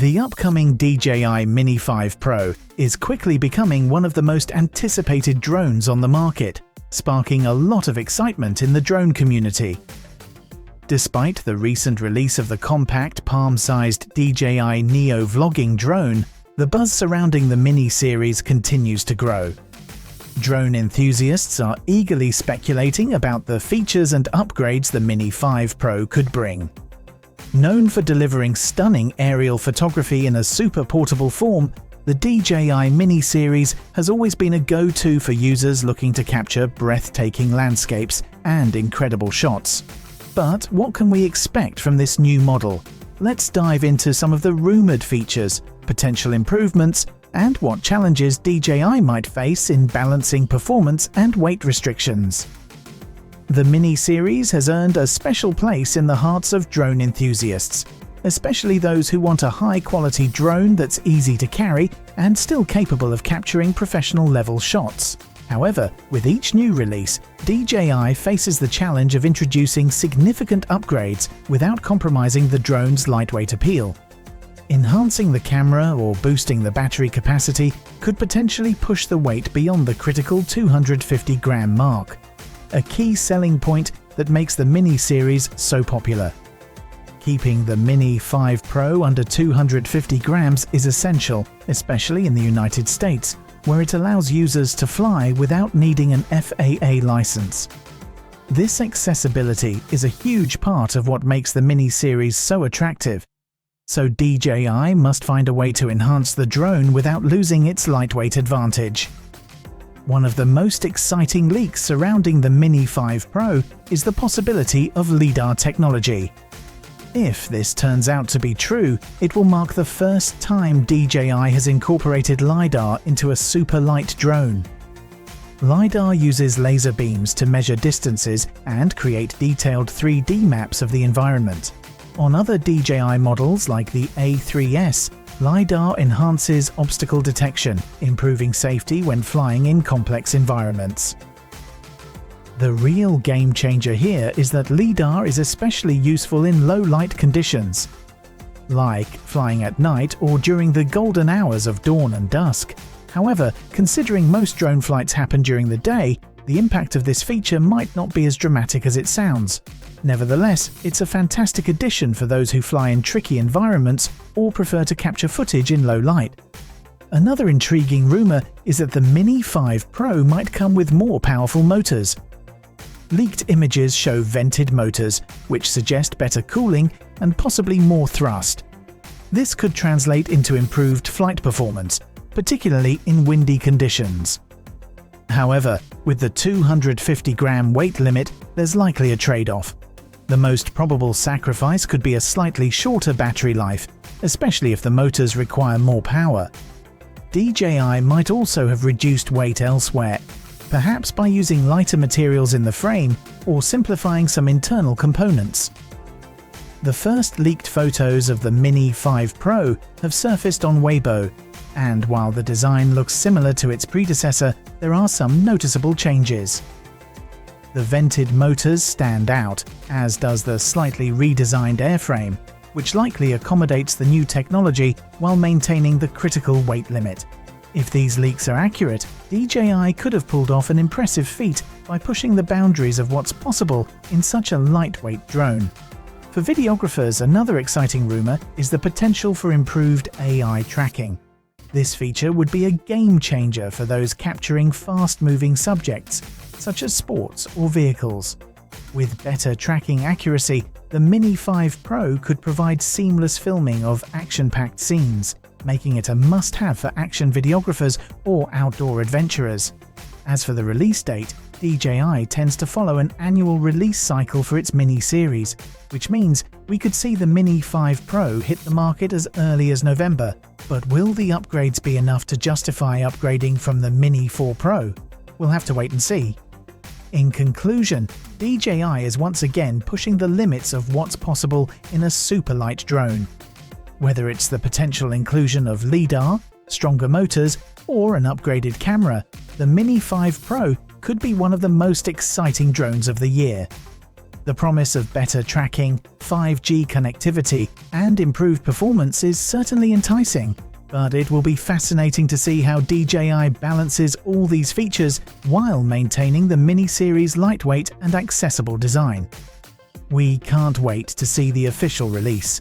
The upcoming DJI Mini 5 Pro is quickly becoming one of the most anticipated drones on the market, sparking a lot of excitement in the drone community. Despite the recent release of the compact, palm-sized DJI Neo vlogging drone, the buzz surrounding the Mini series continues to grow. Drone enthusiasts are eagerly speculating about the features and upgrades the Mini 5 Pro could bring. Known for delivering stunning aerial photography in a super portable form, the DJI Mini series has always been a go-to for users looking to capture breathtaking landscapes and incredible shots. But what can we expect from this new model? Let's dive into some of the rumored features, potential improvements, and what challenges DJI might face in balancing performance and weight restrictions. The Mini series has earned a special place in the hearts of drone enthusiasts, especially those who want a high-quality drone that's easy to carry and still capable of capturing professional-level shots. However, with each new release, DJI faces the challenge of introducing significant upgrades without compromising the drone's lightweight appeal. Enhancing the camera or boosting the battery capacity could potentially push the weight beyond the critical 250-gram mark, a key selling point that makes the Mini series so popular. Keeping the Mini 5 Pro under 250 grams is essential, especially in the United States, where it allows users to fly without needing an FAA license. This accessibility is a huge part of what makes the Mini series so attractive. So DJI must find a way to enhance the drone without losing its lightweight advantage. One of the most exciting leaks surrounding the Mini 5 Pro is the possibility of Lidar technology. If this turns out to be true, it will mark the first time DJI has incorporated Lidar into a super light drone. Lidar uses laser beams to measure distances and create detailed 3D maps of the environment. On other DJI models like the A3S, Lidar enhances obstacle detection, improving safety when flying in complex environments. The real game changer here is that Lidar is especially useful in low-light conditions, like flying at night or during the golden hours of dawn and dusk. However, considering most drone flights happen during the day, the impact of this feature might not be as dramatic as it sounds. Nevertheless, it's a fantastic addition for those who fly in tricky environments or prefer to capture footage in low light. Another intriguing rumor is that the Mini 5 Pro might come with more powerful motors. Leaked images show vented motors, which suggest better cooling and possibly more thrust. This could translate into improved flight performance, particularly in windy conditions. However, with the 250-gram weight limit, there's likely a trade-off. The most probable sacrifice could be a slightly shorter battery life, especially if the motors require more power. DJI might also have reduced weight elsewhere, perhaps by using lighter materials in the frame or simplifying some internal components. The first leaked photos of the Mini 5 Pro have surfaced on Weibo, and while the design looks similar to its predecessor, there are some noticeable changes. The vented motors stand out, as does the slightly redesigned airframe, which likely accommodates the new technology while maintaining the critical weight limit. If these leaks are accurate, DJI could have pulled off an impressive feat by pushing the boundaries of what's possible in such a lightweight drone. For videographers, another exciting rumor is the potential for improved AI tracking. This feature would be a game changer for those capturing fast-moving subjects, such as sports or vehicles. With better tracking accuracy, the Mini 5 Pro could provide seamless filming of action-packed scenes, making it a must-have for action videographers or outdoor adventurers. As for the release date, DJI tends to follow an annual release cycle for its Mini series, which means we could see the Mini 5 Pro hit the market as early as November. But will the upgrades be enough to justify upgrading from the Mini 4 Pro? We'll have to wait and see. In conclusion, DJI is once again pushing the limits of what's possible in a super light drone. Whether it's the potential inclusion of Lidar, stronger motors, or an upgraded camera, the Mini 5 Pro could be one of the most exciting drones of the year. The promise of better tracking, 5G connectivity, and improved performance is certainly enticing, but it will be fascinating to see how DJI balances all these features while maintaining the Mini series' lightweight and accessible design. We can't wait to see the official release.